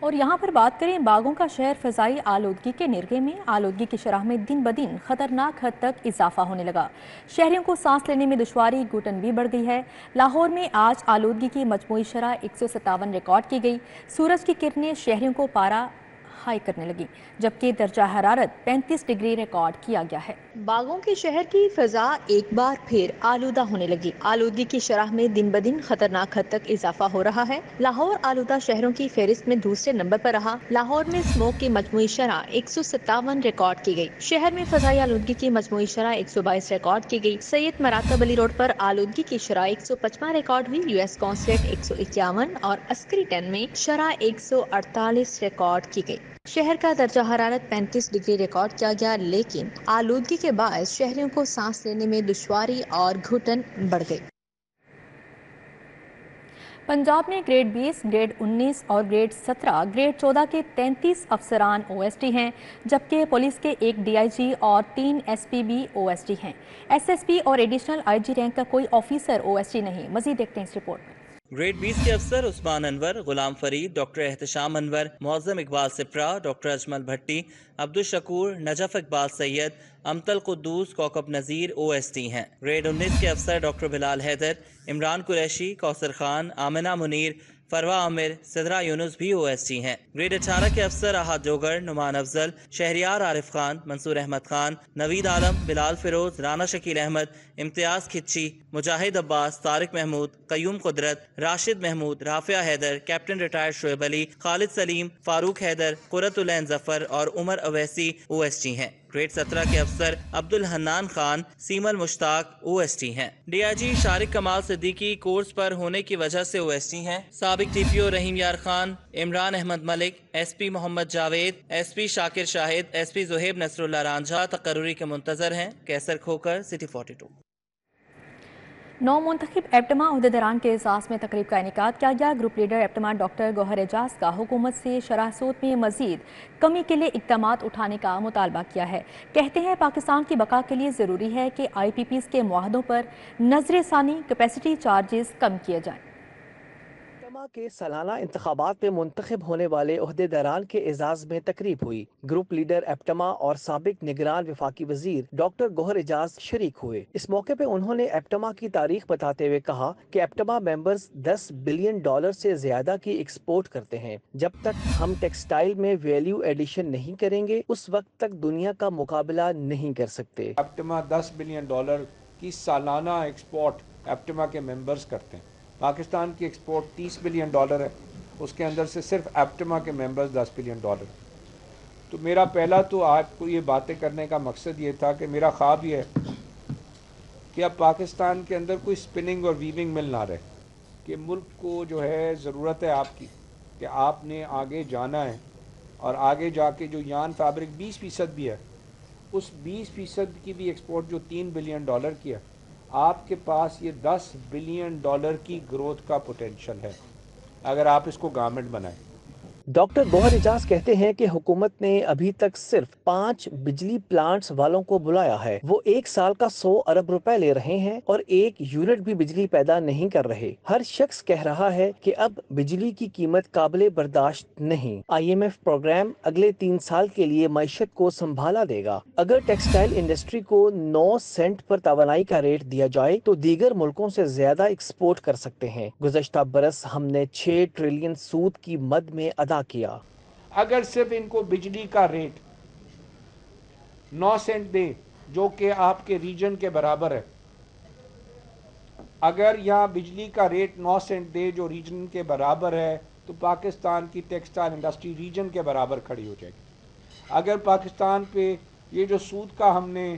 اور यहाँ पर बात करें बागों का शहर फ़ज़ाई आलूदगी के निरगे में आलूदगी की शरह में दिन ब दिन खतरनाक हद तक इजाफा होने लगा। शहरियों को सांस लेने में दुश्वारी घुटन भी बढ़ गई है। लाहौर में आज आलूदगी की मजमूई शरह 157 रिकॉर्ड की गई। सूरज की किरणें शहरियों को पारा हाई करने लगी, जबकि दर्जा हरारत 35 डिग्री रिकॉर्ड किया गया है। बागों के शहर की फिजा एक बार फिर आलूदा होने लगी। आलूदगी की शरह में दिन ब दिन खतरनाक हद तक इजाफा हो रहा है। लाहौर आलूदा शहरों की फहरिस्त में दूसरे नंबर पर रहा। लाहौर में स्मोक की मजमूई शरह 157 रिकॉर्ड की गई। शहर में फजाई आलूदगी की मजमूई शरह 122 रिकॉर्ड की गई। सैयद मरातब अली रोड पर आलूदगी की शरह 155 रिकॉर्ड हुई। यूएस कॉन्सुलेट 151 और अस्करी 10 में शरह 148 रिकॉर्ड की गई। शहर का दर्जा हरारत 35 डिग्री रिकॉर्ड किया गया, लेकिन आलूदगी के बायस शहरियों को सांस लेने में दुश्वारी और घुटन बढ़ गई। पंजाब में ग्रेड 20, ग्रेड 19 और ग्रेड 17, ग्रेड 14 के 33 अफसरान ओएसडी हैं, जबकि पुलिस के एक डीआईजी और 3 एसपी भी ओएसडी हैं। एसएसपी और एडिशनल आईजी रैंक का कोई ऑफिसर ओएसडी नहीं। मजीद देखते हैं इस रिपोर्ट में। ग्रेड 20 के अफसर उस्मान अनवर, गुलाम फरीद, डॉक्टर एहतशाम अनवर, मौज़म इकबाल सिप्रा, डॉक्टर अजमल भट्टी, अब्दुल शकूर, नजफ इकबाल सैयद, अमतल कुद्दूस, कौकब नज़ीर ओएसडी हैं। ग्रेड 19 के अफसर डॉक्टर बिलाल हैदर, इमरान कुरैशी, कौसर खान, आमिना मुनीर, फरवा आमिर, सिदरा यूनुस भी ओएसडी हैं। ग्रेड 18 के अफसर अहाद जोगर, नुमान अफजल, शहरियार आरिफ खान, मंसूर अहमद खान, नवीद आलम, बिलाल फिरोज, राना शकील अहमद, इम्तियाज खिच्ची, मुजाहिद अब्बास, तारिक महमूद, कयूम कुदरत, राशिद महमूद, राफिया हैदर, कैप्टन रिटायर्ड शोएब अली, खालिद सलीम, फारूक हैदर, कुरतुलैन जफर और उमर अवैसी ओएसडी हैं। ग्रेड 17 के अफसर अब्दुल हन्नान खान, सीमल मुश्ताक ओएसडी हैं। डीआईजी शारिक कमाल सिद्दीकी कोर्स पर होने की वजह से ओएसडी हैं। साबिक TPO Rahim Yar Khan, Imran Ahmed Malik, SP Mohammad Javed, SP Shakir Shahid, SP Zuhaib Nasrullah Ranjha तकर्रुरी के मुंतजर हैं। कैसर खोकर, सिटी 42। नौ मुंतखब एप्टमा अहदेदारान के एजाज में तकरीब का इनेकाद किया गया। Group leader APTMA doctor Gohar Ijaz का हुकूमत से शरह सूद में मजीद कमी के लिए इक़दामात उठाने का मुतालबा किया है। कहते हैं पाकिस्तान की बका के लिए ज़रूरी है कि IPPs के मुआहदों पर नजर सानी कैपेसिटी चार्जेस कम किए जाएँ। के सालाना इंतखाबात में मुंतखब होने वाले ओहदेदारान के एजाज में तकरीब हुई। ग्रुप लीडर एप्टमा और साबिक निगरान वफाकी वजीर डॉक्टर गौहर एजाज शरीक हुए। इस मौके पे उन्होंने एप्टमा की तारीख बताते हुए कहा कि एप्टमा मेंबर्स $10 बिलियन से ज्यादा की एक्सपोर्ट करते हैं। जब तक हम टेक्सटाइल में वैल्यू एडिशन नहीं करेंगे, उस वक्त तक दुनिया का मुकाबला नहीं कर सकते। एप्टमा $10 बिलियन की सालाना एक्सपोर्ट एप्टमा के मेंबर्स करते हैं। पाकिस्तान की एक्सपोर्ट $30 बिलियन है, उसके अंदर से सिर्फ एप्टमा के मेंबर्स $10 बिलियन। तो मेरा पहला तो आपको ये बातें करने का मकसद ये था कि मेरा ख्वाब ये है कि अब पाकिस्तान के अंदर कोई स्पिनिंग और वीविंग मिल ना रहे, कि मुल्क को जो है ज़रूरत है आपकी कि आपने आगे जाना है और आगे जाके जो यान फैब्रिक 20% भी है, उस 20% की भी एक्सपोर्ट जो $3 बिलियन की है, आपके पास ये $10 बिलियन की ग्रोथ का पोटेंशियल है अगर आप इसको गारमेंट बनाएं। डॉक्टर गौहर एजाज कहते हैं कि हुकूमत ने अभी तक सिर्फ 5 बिजली प्लांट्स वालों को बुलाया है। वो एक साल का 100 अरब रुपए ले रहे हैं और एक यूनिट भी बिजली पैदा नहीं कर रहे। हर शख्स कह रहा है कि अब बिजली की कीमत काबिले बर्दाश्त नहीं। IMF प्रोग्राम अगले 3 साल के लिए मईशत को संभाला देगा। अगर टेक्सटाइल इंडस्ट्री को 9 सेंट पर तवानाई का रेट दिया जाए तो दीगर मुल्कों से ज्यादा एक्सपोर्ट कर सकते हैं। गुज़श्ता बरस हमने 6 ट्रिलियन सूद की मद में अदा किया। अगर सिर्फ इनको बिजली का रेट 9 सेंट दे, जो कि आपके रीजन के बराबर है, अगर यहाँ बिजली का रेट 9 सेंट दे जो रीजन के बराबर है, तो पाकिस्तान की टेक्सटाइल इंडस्ट्री रीजन के बराबर खड़ी हो जाएगी। अगर पाकिस्तान पे ये जो सूद का हमने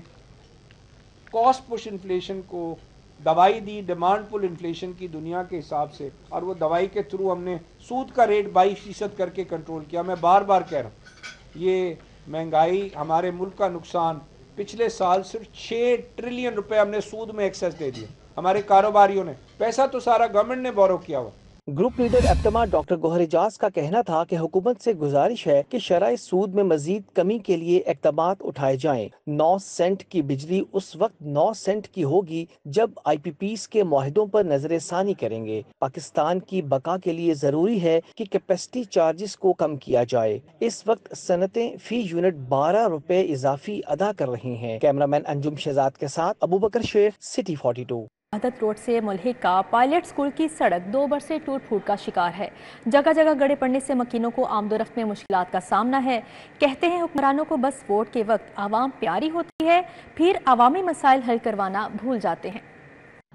कॉस्ट पुश इन्फ्लेशन को दवाई दी, डिमांड पुल इन्फ्लेशन की दुनिया के हिसाब से, और वो दवाई के थ्रू हमने सूद का रेट 22% करके कंट्रोल किया। मैं बार बार कह रहा हूँ, ये महंगाई हमारे मुल्क का नुकसान, पिछले साल सिर्फ 6 ट्रिलियन रुपए हमने सूद में एक्सेस दे दिए हमारे कारोबारियों ने। पैसा तो सारा गवर्नमेंट ने बोरो किया हुआ। Group leader APTMA doctor Gohar Ijaz का कहना था कि हुकूमत से गुजारिश है कि शरह सूद में मजीद कमी के लिए इक़दामात उठाए जाएं। 9 सेंट की बिजली उस वक्त 9 सेंट की होगी जब IPPs के मुआहिदों पर नजरसानी करेंगे। पाकिस्तान की बका के लिए जरूरी है कि कैपेसिटी चार्जेस को कम किया जाए। इस वक्त सनतें फी यूनिट 12 रुपए इजाफी अदा कर रही हैं। कैमरामैन अंजुम शहजाद के साथ अबू बकर शेख, सिटी 42। वहदत रोड से मुल्हिक का पायलट स्कूल की सड़क 2 बार से टूट फूट का शिकार है। जगह जगह गड़े पड़ने से मकीनों को आमदोरफ्त में मुश्किलात का सामना है। कहते हैं हुक्मरानों को बस वोट के वक्त आवाम प्यारी होती है, फिर अवामी मसाइल हल करवाना भूल जाते हैं।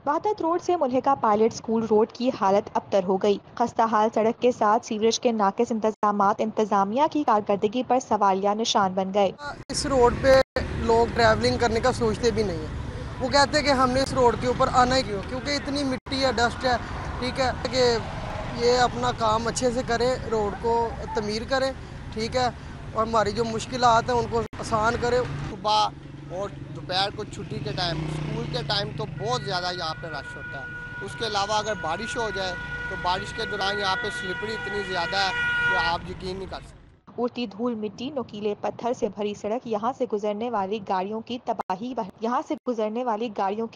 वहदत रोड से मुल्हिका पायलट स्कूल रोड की हालत अबतर हो गई। खस्ता हाल सड़क के साथ सीवरेज के नाकिस इंतजामात इंतजामिया की कारकर्दगी पर सवालिया निशान बन गए। इस रोड पे लोग ट्रैवलिंग करने का सोचते भी नहीं है। वो कहते हैं कि हमने इस रोड के ऊपर आना ही क्यों, क्योंकि इतनी मिट्टी है, डस्ट है। ठीक है कि ये अपना काम अच्छे से करें, रोड को तमीर करें, ठीक है, और हमारी जो मुश्किलात हैं उनको आसान करें। सुबह और दोपहर को छुट्टी के टाइम, स्कूल के टाइम तो बहुत ज़्यादा यहाँ पे रश होता है। उसके अलावा अगर बारिश हो जाए तो बारिश के दौरान यहाँ पे स्लिपरी इतनी ज़्यादा है कि आप यकीन नहीं कर सकते। उड़ती धूल, मिट्टी, नुकीले पत्थर से भरी सड़क यहाँ से गुजरने वाली गाड़ियों की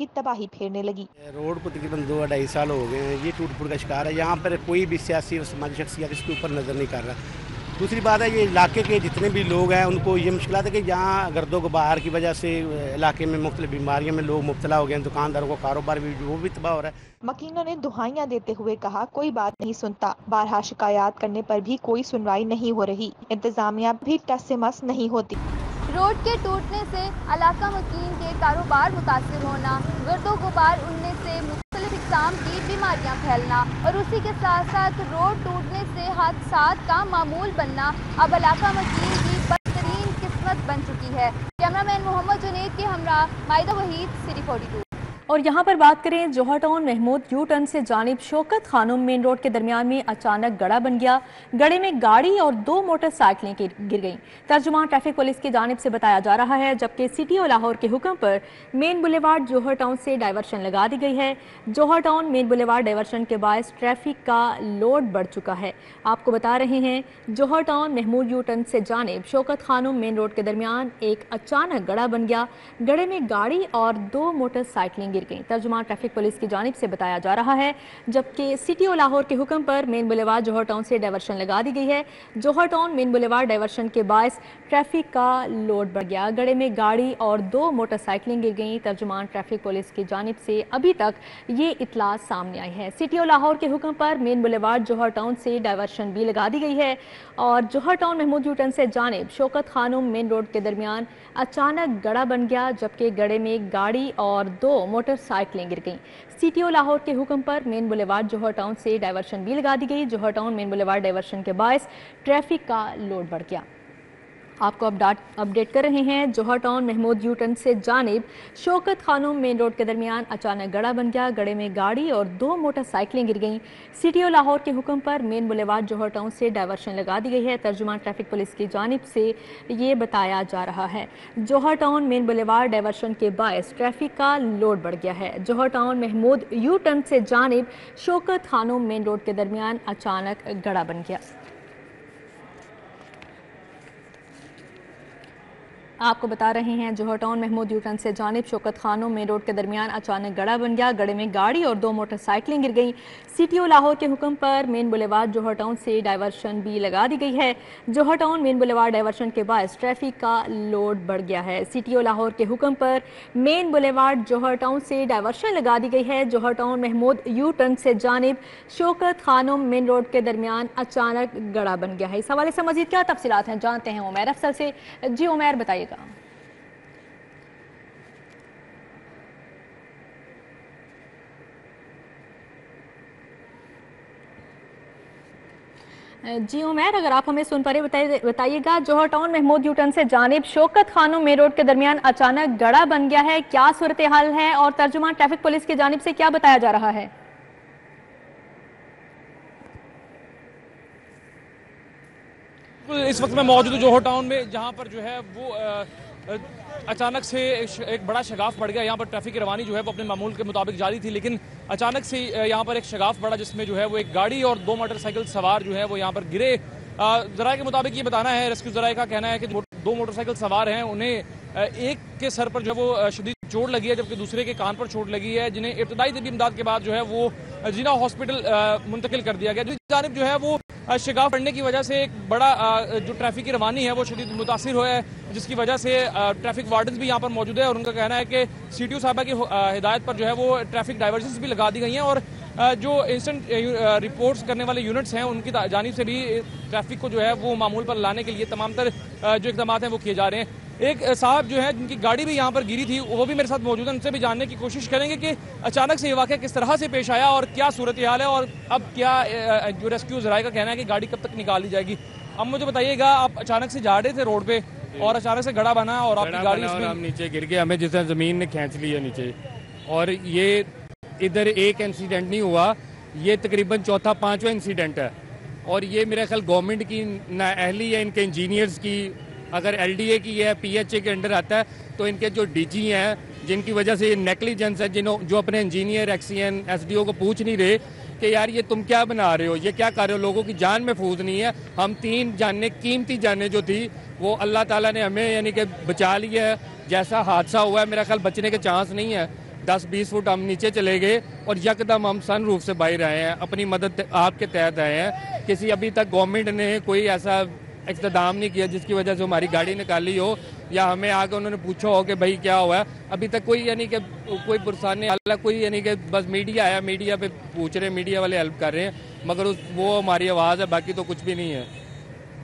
तबाही फेरने लगी। रोड को तकरीबन 2-2.5 साल हो गए हैं, ये टूट फूट का शिकार है। यहाँ पर कोई भी सियासी और समाजी शख्सियत इसके ऊपर नज़र नहीं कर रहा। दूसरी बात है, ये इलाके के जितने भी लोग हैं उनको ये मुश्किल है कि यहाँ गर्दो गुबार की वजह से इलाके में मुख्तलिफ बीमारियों में लोग मुब्तला हो गए हैं। दुकानदारों को कारोबार भी वो भी तबाह हो रहा है। मकीनों ने दुहाइयां देते हुए कहा, कोई बात नहीं सुनता। बारहा शिकायत करने पर भी कोई सुनवाई नहीं हो रही। इंतजामिया भी टस से मस नहीं होती। रोड के टूटने से इलाका मकीन के कारोबार मुतासिर होना, गर्दो गुबार उड़ने से मुख्तलिफ इक़साम की बीमारियां फैलना और उसी के साथ साथ रोड टूटने से हादसात का मामूल बनना अब इलाका मकीन की बदतरीन किस्मत बन चुकी है। कैमरामैन मोहम्मद जुनेद के हमरा माइदा वहीद, सिटी 42। और यहाँ पर बात करें जोहर टाउन महमूद यू टर्न से जानिब शौकत खानुम मेन रोड के दरमियान में अचानक गड़ा बन गया। गड़े में गाड़ी और 2 मोटरसाइकिलें गिर गईं। तर्जुमान ट्रैफिक पुलिस की जानिब से बताया जा रहा है, जबकि सिटी और लाहौर के हुक्म पर मेन बुलेवार्ड जोहर टाउन से डाइवर्शन लगा दी गई है। जोहर टाउन मेन बुलेवार्ड डाइवर्शन के बायस ट्रैफिक का लोड बढ़ चुका है। आपको बता रहे हैं, जोहर टाउन महमूद यू टर्न से जानिब शौकत खानुम मेन रोड के दरमियान एक अचानक गड़ा बन गया। गड़े में गाड़ी और 2 मोटरसाइकिलें गिर गईं। तर्जुमान ट्रैफिक पुलिस की जानिब से बताया जा रहा है, जबकि सिटी और लाहौर के हुक्म पर मेन बुलेवार्ड जोहर टाउन से डाइवर्शन लगा दी गई है। जोहर टाउन मेन बुलेवार्ड डाइवर्शन के बायस ट्रैफिक का लोड बढ़ गया। गड़े में गाड़ी और 2 मोटरसाइकिलें गिर गईं। तर्जुमान ट्रैफिक पुलिस की जानिब से अभी तक ये इतला सामने आई है। सिटी और लाहौर के हुक्म पर मेन बुलेवार्ड जोहर टाउन से डाइवर्शन भी लगा दी गई है और जोहर टाउन महमूद यू टर्न से जानिब शौकत खानुम मेन रोड के दरमियान अचानक गड़ा बन गया, जबकि गड़े में गाड़ी और 2 मोटरसाइकिलें गिर गईं। सिटी और लाहौर के हुक्म पर मेन बुलेवार्ड जोहर टाउन से डाइवर्शन भी लगा दी गई। जोहर टाउन मेन बुलेवार्ड डाइवर्शन के बायस ट्रैफिक का लोड बढ़ गया। आपको अपडेट कर रहे हैं, जोहर टाउन महमूद यू टर्न से जानिब शौकत खानुम मेन रोड के दरमियान अचानक गड़ा बन गया। गड़े में गाड़ी और 2 मोटरसाइकिलें गिर गईं। सिटी और लाहौर के हुक्म पर मेन बुलेवार्ड जोहर टाउन से डाइवर्शन लगा दी गई है। तर्जुमान ट्रैफिक पुलिस की जानिब से ये बताया जा रहा है, जोहर टाउन मेन बुलेवार्ड डाइवर्शन के बायस ट्रैफिक का लोड बढ़ गया है। जोहर टाउन महमूद यू टर्न से जानिब शौकत खानुम मेन रोड के दरमियान अचानक गड़ा बन गया। आपको बता रहे हैं, जोहर टाउन महमूद यू टर्न से जानिब शौकत खानुम मेन रोड के दरमियान अचानक गड़ा बन गया। गड़े में गाड़ी और 2 मोटरसाइकिलें गिर गईं। सिटी और लाहौर के हुक्म पर मेन बुलेवार्ड जोहर टाउन से डाइवर्शन भी लगा दी गई है। जोहर टाउन मेन बुलेवार्ड डाइवर्शन के बायस ट्रैफिक का लोड बढ़ गया है। सिटी और लाहौर के हुक्म पर मेन बुलेवार्ड जोहर टाउन से डाइवर्शन लगा दी गई है। जोहर टाउन महमूद यू टर्न से जानिब शौकत खानुम मेन रोड के दरमियान अचानक गड़ा बन गया है। इस हवाले से मजीद क्या तफसीलात हैं, जानते हैं उमैर अफसर से। जी उमैर, बताइएगा। जी उमैर, अगर आप हमें सुन पा रहे बताइएगा, जोहर टाउन महमूद यू टर्न से जानिब शौकत खानुम मेन रोड के दरमियान अचानक गड़ा बन गया है, क्या सूरत हाल है और तर्जुमान ट्रैफिक पुलिस की जानिब से क्या बताया जा रहा है? इस वक्त मैं मौजूद हूँ जोहर टाउन में, जहाँ पर जो है वो अचानक से एक बड़ा शगाफ पड़ गया। यहाँ पर ट्रैफिक की रवानी जो है वो अपने मामूल के मुताबिक जारी थी, लेकिन अचानक से यहाँ पर एक शगाफ पड़ा जिसमें जो है वो एक गाड़ी और 2 मोटरसाइकिल सवार जो है वो यहाँ पर गिरे। ज़राए के मुताबिक ये बताना है, रेस्क्यू ज़राए का कहना है कि 2 मोटरसाइकिल सवार हैं, उन्हें एक के सर पर जो है वो शदीद चोट लगी है, जबकि दूसरे के कान पर चोट लगी है, जिन्हें इब्तदाई तबी इमदाद के बाद जो है वो जिना हॉस्पिटल मुंतकिल कर दिया गया। दूसरी जानिब जो है वो शगाफ पड़ने की वजह से एक बड़ा जो ट्रैफिक की रवानी है वो शदीद मुतासिर हुआ है, जिसकी वजह से ट्रैफिक वार्डन्स भी यहाँ पर मौजूद है और उनका कहना है कि CTO साहबा की हिदायत पर जो है वो ट्रैफिक डाइवर्जन्स भी लगा दी गई हैं और जो इंस्टेंट रिपोर्ट्स करने वाले यूनिट्स हैं उनकी जानिब से भी ट्रैफिक को जो है वो मामूल पर लाने के लिए तमाम तर जो इक़दाम हैं वो किए जा रहे हैं। एक साहब जो है जिनकी गाड़ी भी यहाँ पर गिरी थी वो भी मेरे साथ मौजूद है, उनसे भी जानने की कोशिश करेंगे कि अचानक से ये वाक़या किस तरह से पेश आया और क्या सूरत हाल है और अब क्या जो रेस्क्यू ज़राए का कहना है कि गाड़ी कब तक निकाली जाएगी। अब मुझे बताइएगा, आप अचानक से जा रहे थे रोड पे और अचानक से गड़ा बना और आपकी गाड़ी हम नीचे गिर गए, हमें जिस तरह ज़मीन ने खींच लिया नीचे। और ये इधर एक इंसिडेंट नहीं हुआ, ये तकरीबन चौथा 5वां इंसिडेंट है और ये मेरा ख्याल गवर्नमेंट की नाअहली है, इनके इंजीनियर्स की। अगर LDA की है, PHA के अंडर आता है तो इनके जो DG हैं जिनकी वजह से ये नेग्लिजेंस है, जो अपने इंजीनियर XCN SDO को पूछ नहीं रहे कि यार ये तुम क्या बना रहे हो, ये क्या कर रहे हो, लोगों की जान महफूज नहीं है। हम 3 जानें, कीमती जानें जो थी वो अल्लाह ताला ने हमें यानी कि बचा लिया है। जैसा हादसा हुआ है मेरा ख्याल बचने के चांस नहीं है। 10-20 फुट हम नीचे चले गए और यकदम हम सन रूफ से बाहर आए हैं, अपनी मदद आपके तहत आए हैं। किसी अभी तक गवर्नमेंट ने कोई ऐसा इक़्तिदाम नहीं किया जिसकी वजह से हमारी गाड़ी निकाली हो या हमें आके उन्होंने पूछा हो कि भाई क्या हुआ है। अभी तक कोई यानी कि कोई पुरसाने वाला कोई यानी कि बस मीडिया आया, मीडिया पे पूछ रहे हैं, मीडिया वाले हेल्प कर रहे हैं, मगर वो हमारी आवाज़ है, बाकी तो कुछ भी नहीं है।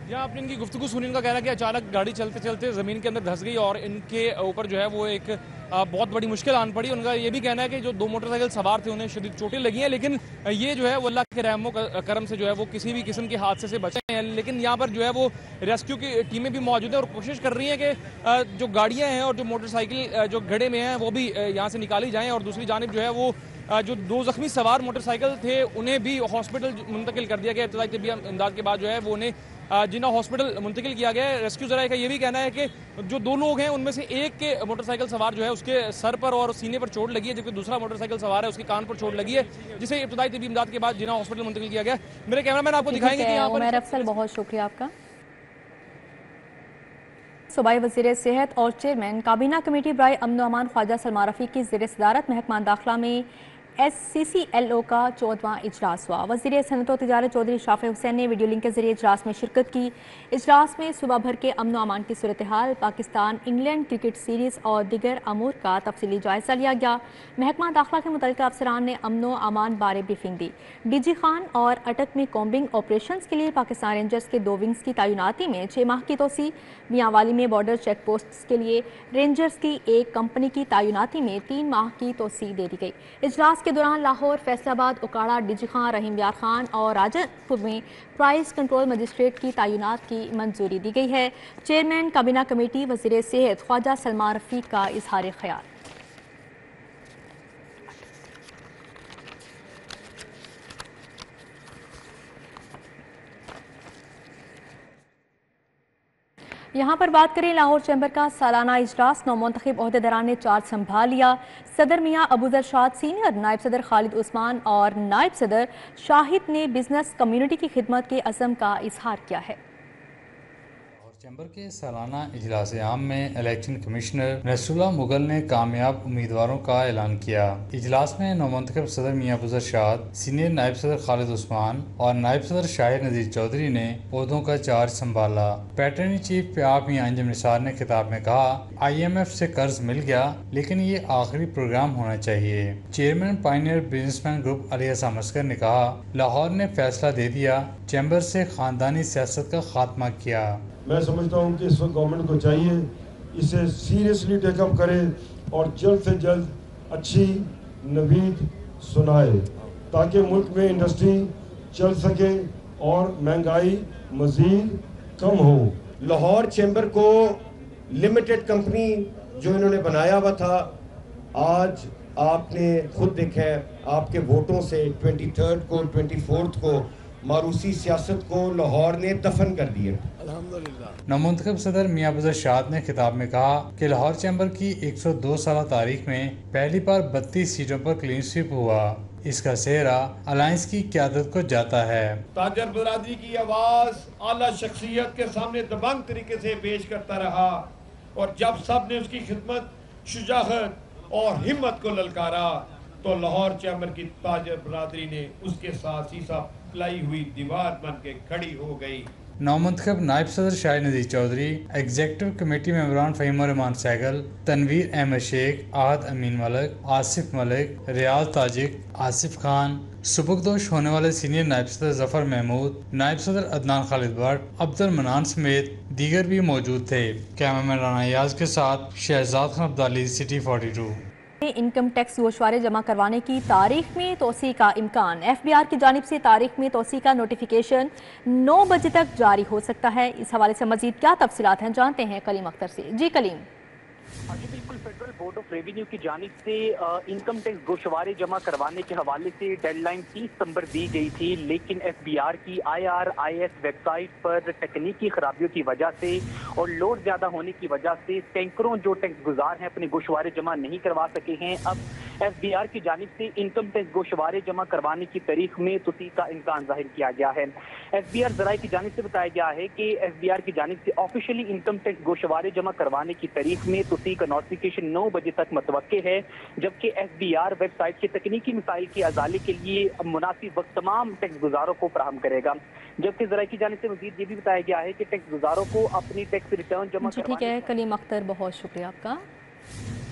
यहाँ आपने इनकी गुफ्तगू सुनी, इनका कहना कि अचानक गाड़ी चलते चलते ज़मीन के अंदर धंस गई और इनके ऊपर जो है वो एक बहुत बड़ी मुश्किल आन पड़ी। उनका ये भी कहना है कि जो 2 मोटरसाइकिल सवार थे उन्हें शदीद चोटें लगी हैं, लेकिन ये जो है वो अल्लाह के रहमो करम से जो है वो किसी भी किस्म के हादसे से बचे हैं। लेकिन यहाँ पर जो है वो रेस्क्यू की टीमें भी मौजूद हैं और कोशिश कर रही हैं कि जो गाड़ियाँ हैं और जो मोटरसाइकिल जो गड्ढे में हैं वो भी यहाँ से निकाली जाएँ और दूसरी जानिब जो है वो जो 2 ज़ख्मी सवार मोटरसाइकिल थे उन्हें भी हॉस्पिटल मुंतकिल कर दिया गया। इब्तदाई तबी इमदाद के बाद जो है वो उन्हें जिना हॉस्पिटल मुंतकिल किया गया है। रेस्क्यू ज़राए का ये भी कहना है कि जो 2 लोग हैं उनमें से एक के मोटरसाइकिल सवार जो है उसके सर पर और सीने पर चोट लगी है, जबकि दूसरा मोटरसाइकिल सवार है उसके कान पर चोट लगी है, जिसे इब्तदाई तबी इमदाद के बाद जिना हॉस्पिटल मुंतकिल किया गया। मेरे कैमरामैन आपको दिखाएंगे कि यहाँ पर उमर अफसल, बहुत शुक्रिया आपका। सूबाई वज़ीर सेहत और चेयरमैन काबीना कमेटी बराए अमन व अमान ख्वाजा सलमान रफ़ीक की ज़ेर सदारत महकमा दाखिला में SCCLO का 14वां इजलास हुआ। वज़ीर सनअत व तिजारत चौधरी शाफी हुसैन ने वीडियो लिंक के जरिए इजलास में शिरकत की। इजलास में सुबह भर के अमन व अमान की सूरत हाल, पाकिस्तान इंग्लैंड क्रिकेट सीरीज़ और दीगर अमूर का तफसीली जायज़ा लिया गया। महकमा दाखिला के मुतल्लिका अफसरान ने अमन व अमान बारे ब्रीफिंग दी। DG खान और अटक में कॉम्बिंग ऑपरेशन के लिए पाकिस्तान रेंजर्स के 2 विंग्स की तैनाती में 6 माह की तोसी। मियांवाली में बॉर्डर चेक पोस्ट के लिए रेंजर्स की एक कंपनी की तैनाती में 3 माह की तोसी दे दी गई। इजलास के दौरान लाहौर, फैसलाबाद, उकाड़ा, DG खान, रहीम यार खान और राजनपुर में प्राइस कंट्रोल मजिस्ट्रेट की तैनात की मंजूरी दी गई है। चेयरमैन काबीना कमेटी वज़ीर सेहत ख्वाजा सलमान रफ़ीक का इजहार ख्याल। यहाँ पर बात करें लाहौर चैम्बर का सालाना इजलास, नौमुंतखब ओहदेदारान ने चार्ज संभाल लिया। सदर मियाँ अबूजर शाद सीनियर, नायब सदर खालिद उस्मान और नायब सदर शाहिद ने बिजनेस कम्युनिटी की खिदमत के अज़म का इजहार किया है। चैम्बर के सालाना इजलास आम में इलेक्शन कमिश्नर नसरुल्लाह मुगल ने कामयाब उम्मीदवारों का ऐलान किया। इजलास में नौमुंतखब सदर मियाँ अबूजर शाद, सीनियर नायब सदर खालिद उस्मान और नायब सदर शाहिद नज़ीर चौधरी ने ओहदों का चार्ज संभाला। पैटर्नी चीफ प्याब मियाँ अंजम निसार ने खिताब में कहा, IMF से कर्ज मिल गया लेकिन ये आखिरी प्रोग्राम होना चाहिए। Chairman pioneer businessman group Ali Hasan Asghar ने कहा, लाहौर ने फैसला दे दिया, चैम्बर से खानदानी सियासत का खात्मा किया। मैं समझता हूँ कि इस वक्त गवर्नमेंट को चाहिए इसे सीरियसली टेकअप करे और जल्द से जल्द अच्छी नवीद सुनाए ताकि मुल्क में इंडस्ट्री चल सके और महंगाई मजीद कम हो। लाहौर चैम्बर को लिमिटेड कंपनी जो इन्होंने बनाया हुआ था, आज आपने खुद देखा है आपके वोटों से 23 को 24 को मारूसी सियासत को लाहौर ने दफन कर दिया। नवमुंतखब सदर मियां अफजल शाद ने खिताब में कहा कि लाहौर चैम्बर की 102 साल तारीख में पहली बार 32 सीटों पर क्लीन स्वीप हुआ। इसका सेहरा अलायंस की क़यादत को जाता है। ताजर बरादरी की आवाज आला शख्सियत के सामने दबंग तरीके से पेश करता रहा और जब सब ने उसकी खिदमत, शुजाअत और हिम्मत को ललकारा तो लाहौर चैम्बर की ताजर बरादरी ने उसके साथ सीसा लाई हुई दीवार बन के खड़ी हो गई। नौमंतखब नायब सदर शाहिद नज़ीर चौधरी, एग्जीक्यूटिव कमेटी मेंबरान फ़हीम रहमान सहगल, तनवीर अहमद शेख, आहद अमीन मलिक, आसिफ मलिक, रियाज ताजिक, आसिफ खान, सुबुकदोश होने वाले सीनियर नायब सदर जफर महमूद, नायब सदर अदनान खालिद भट्ट, अब्दुल मनान समेत दीगर भी मौजूद थे। कैमरामैन राना याज के साथ Shahzad Khan Abdali, city 42। Income tax गोशवारे जमा करवाने की तारीख में तोसी का इम्कान। FBR की जानिब से तारीख में तोसी का नोटिफिकेशन 9 बजे तक जारी हो सकता है। इस हवाले से मजीद क्या तफसीलात हैं जानते हैं कलीम अख्तर से। जी कलीम। जी बिल्कुल, फेडरल बोर्ड ऑफ रेवेन्यू की जानिब से इनकम टैक्स गोशवारे जमा करवाने के हवाले से डेडलाइन 30 सितंबर दी गई थी, लेकिन FBR की IRIS वेबसाइट पर तकनीकी खराबियों की वजह से और लोड ज़्यादा होने की वजह से सैकड़ों जो टैक्स गुजार हैं अपने गोशवारे जमा नहीं करवा सके हैं। अब FBR की जानिब से इनकम टैक्स गोशवारे जमा करवाने की तारीख में तोसी का इम्कान जाहिर किया गया है। FBR ज़राए की जानिब से बताया गया है कि FBR की जानिब से ऑफिशियली इनकम टैक्स गोशवारे जमा करवाने की तारीख में तोसी का नोटिफिकेशन 9 बजे तक मतवक्के है, जबकि FBR वेबसाइट के तकनीकी मिसाइल की अजाले के लिए मुनासिब वक्त तमाम टैक्स गुजारों को फराहम करेगा। जबकि ज़राए की जानिब से मजीद ये भी बताया गया है कि टैक्स गुजारों को अपनी टैक्स रिटर्न जमा ठीक है कलीम अख्तर, बहुत शुक्रिया आपका।